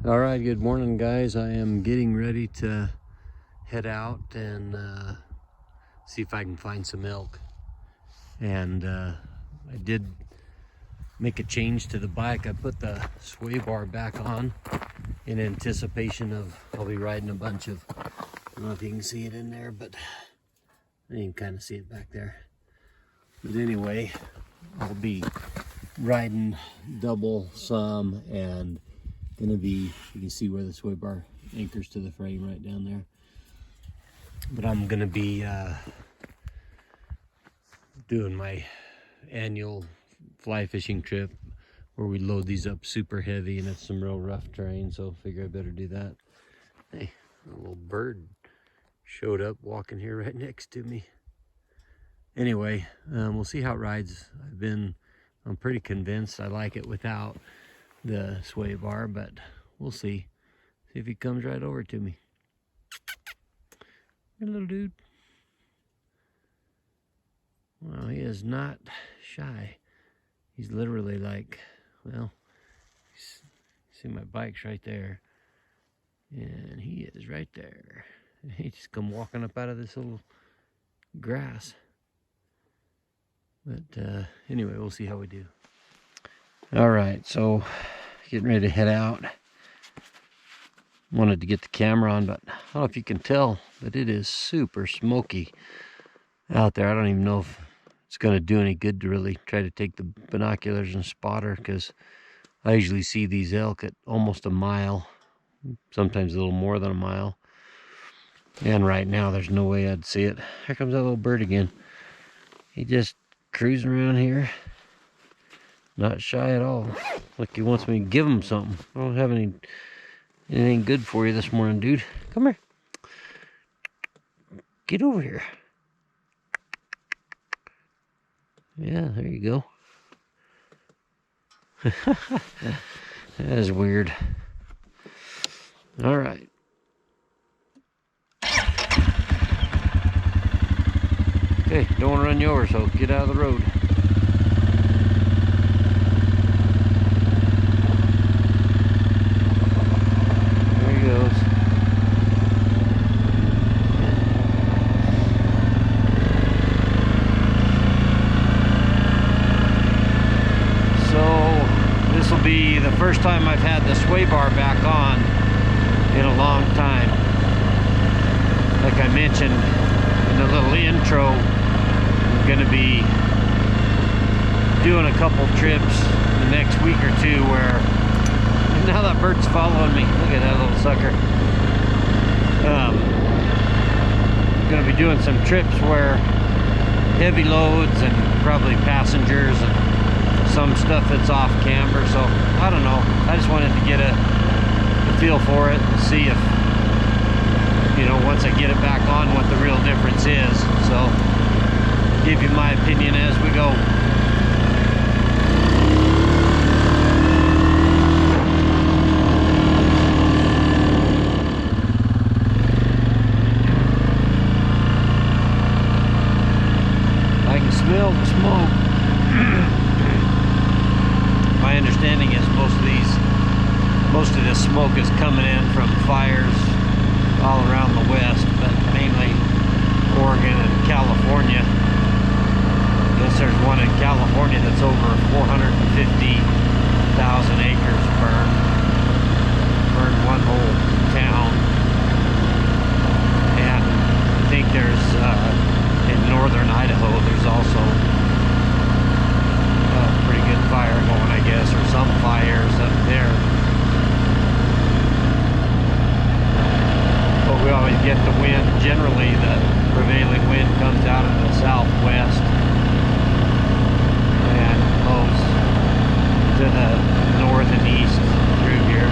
All right, good morning, guys. I am getting ready to head out and see if I can find some elk. And I did make a change to the bike. I put the sway bar back on in anticipation of I'll be riding a bunch of, I don't know if you can see it in there, but you can kind of see it back there. But anyway, I'll be riding double some and gonna be, you can see where the sway bar anchors to the frame right down there. But I'm gonna be doing my annual fly fishing trip where we load these up super heavy, and it's some real rough terrain, so I figure I better do that. Hey, a little bird showed up walking here right next to me. Anyway, we'll see how it rides. I'm pretty convinced I like it without the sway bar, but we'll see. See if he comes right over to me. Hey, little dude. Well, he is not shy. He's literally like, well, see my bike's right there, and he is right there. He just come walking up out of this little grass. But anyway, we'll see how we do. All right, so getting ready to head out. Wanted to get the camera on, but I don't know if you can tell, but it is super smoky out there. I don't even know if it's going to do any good to really try to take the binoculars and spotter, because I usually see these elk at almost a mile, sometimes a little more than a mile. And right now, there's no way I'd see it. Here comes that little bird again. He just cruising around here. Not shy at all. Like he wants me to give him something. I don't have anything good for you this morning, dude. Come here. Get over here. Yeah, there you go. That is weird. All right. Okay, don't want to run you over, so get out of the road. There he goes. So this will be the first time I've had the sway bar back on in a long time. Like I mentioned in the little intro, I'm going to be doing a couple trips the next week or two where, now that bird's following me, look at that little sucker. I'm going to be doing some trips where heavy loads and probably passengers and some stuff that's off camber. So I don't know, I just wanted to get a feel for it and see if, you know, once I get it back on, what the real difference is. So give you my opinion as we go. I can smell the smoke. My understanding is most of this smoke is coming in from fires all around the west, but mainly Oregon and California. I guess there's one in California that's over 450,000 acres burned. Burned one whole town. And I think there's, in northern Idaho, there's also a pretty good fire going, I guess, or some fires up there. We always get the wind. Generally, the prevailing wind comes out of the southwest and blows to the north and east through here.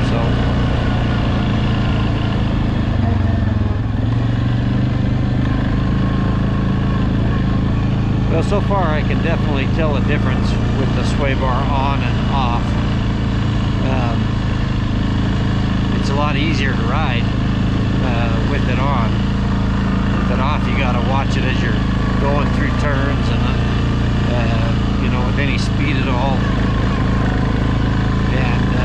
Well, so far I can definitely tell a difference with the sway bar on and off. It's a lot easier to ride with it on. With it off, you got to watch it as you're going through turns and you know, with any speed at all. And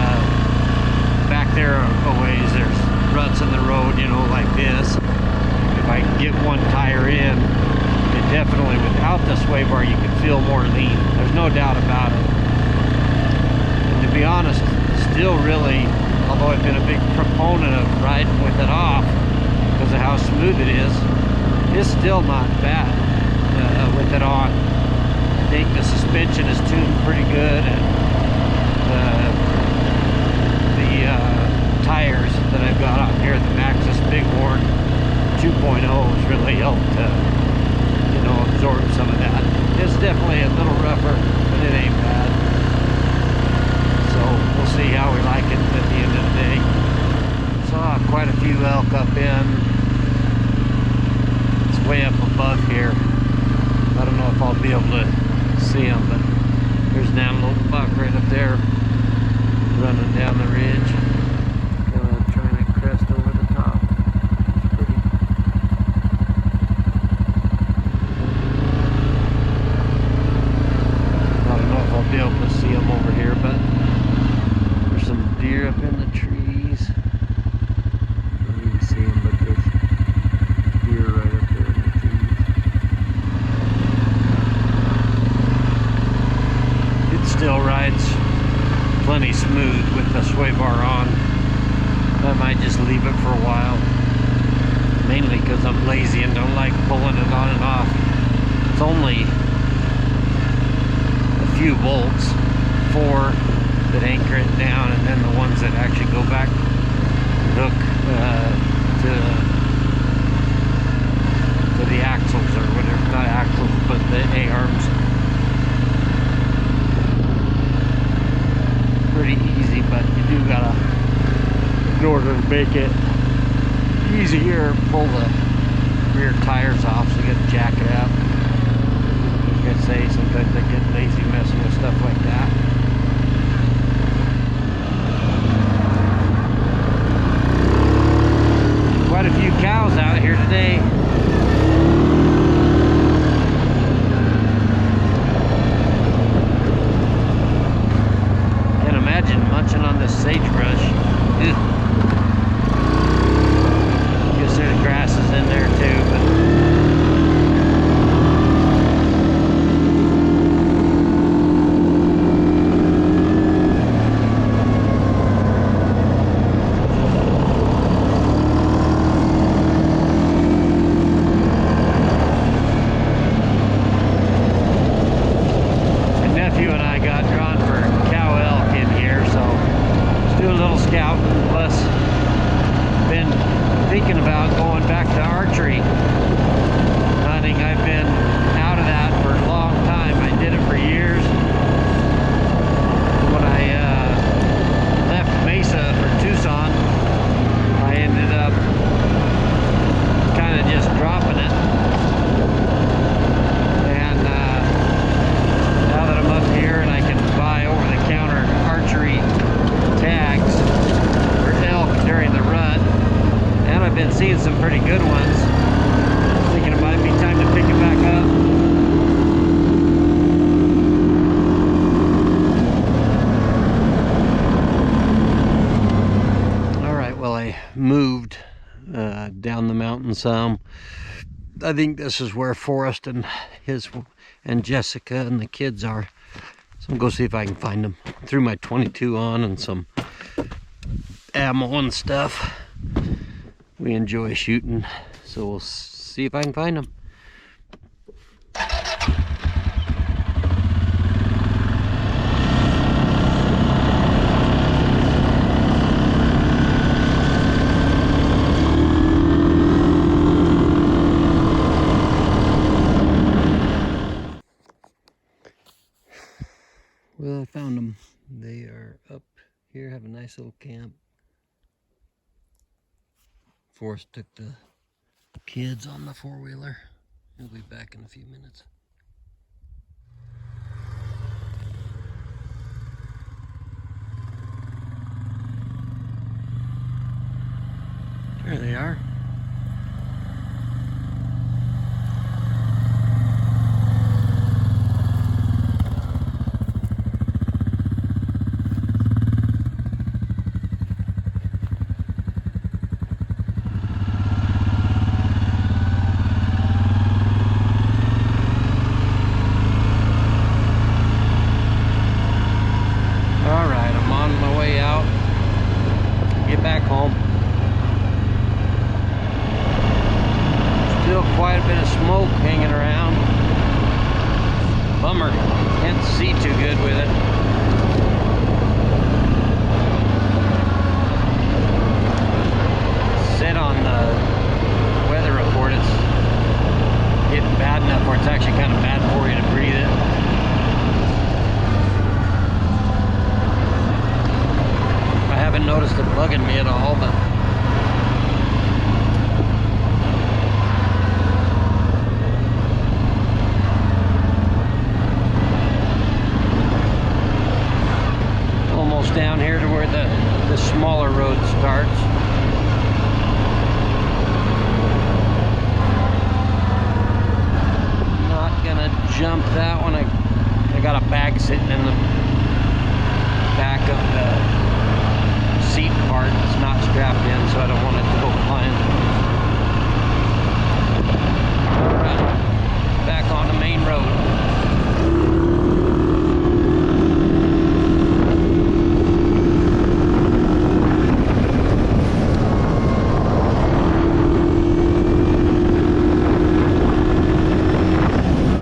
back there a ways, there's ruts in the road, you know, like this. If I can get one tire in, it definitely, without the sway bar, you can feel more lean. There's no doubt about it. And to be honest, still really, although I've been a big proponent of riding with it off because of how smooth it is, it's still not bad with it on. I think the suspension is tuned pretty good, and the tires that I've got on here, the Maxxis Bighorn 2.0 has really helped you know, absorb some of that. It's definitely a little rougher, but it ain't bad. So we'll see how we like it at the end of the day. Saw quite a few elk up in. It's way up above here. I don't know if I'll be able to see them, but there's an antelope buck right up there running down the ridge, trying to crest over the top. It's pretty. I don't know if I'll be able to see them over here, but there's some deer up in the trees. I don't even see them, but there's deer right up there in the trees. It still rides plenty smooth with the sway bar on. I might just leave it for a while, mainly because I'm lazy and don't like pulling it on and off. It's only a few bolts, 4 that anchor it down, and then the ones that actually go back hook to the axles or whatever, not axles, but the A-arms. Pretty easy, but you do gotta, in order to make it easier, pull the rear tires off, so you gotta jack it up. Like I say, sometimes I get lazy messing with stuff like that. Quite a few cows out here today. Munching on this sagebrush. Guess there's grasses in there too, my nephew and I got drawn for cow elk in here, so do a little scouting, plus been thinking about going back to archery hunting. I've been out of that for a long time. I did it for years. When I left Mesa for Tucson, I ended up kind of just dropping it, and now that I'm up here and I can buy over-the-counter archery tags for elk during the rut, and I've been seeing some pretty good ones. Thinking it might be time to pick it back up. Alright, well, I moved down the mountain some. I think this is where Forrest and Jessica and the kids are. So I'm going to go see if I can find them. Threw my 22 on and some ammo and stuff. We enjoy shooting, so we'll see if I can find them. Well, I found them. They are up here, have a nice little camp. Forrest took the kids on the four-wheeler. He'll be back in a few minutes. There they are. home. Still quite a bit of smoke hanging around. Bummer, can't see too good with it. Said on the weather report it's getting bad enough where it's actually kind of bad for you to breathe it. I haven't noticed it bugging me at all, but almost down here to where the smaller road starts. Not gonna jump that one. I got a bag sitting in the back of the seat part. It's not strapped in, so I don't want it to go flying.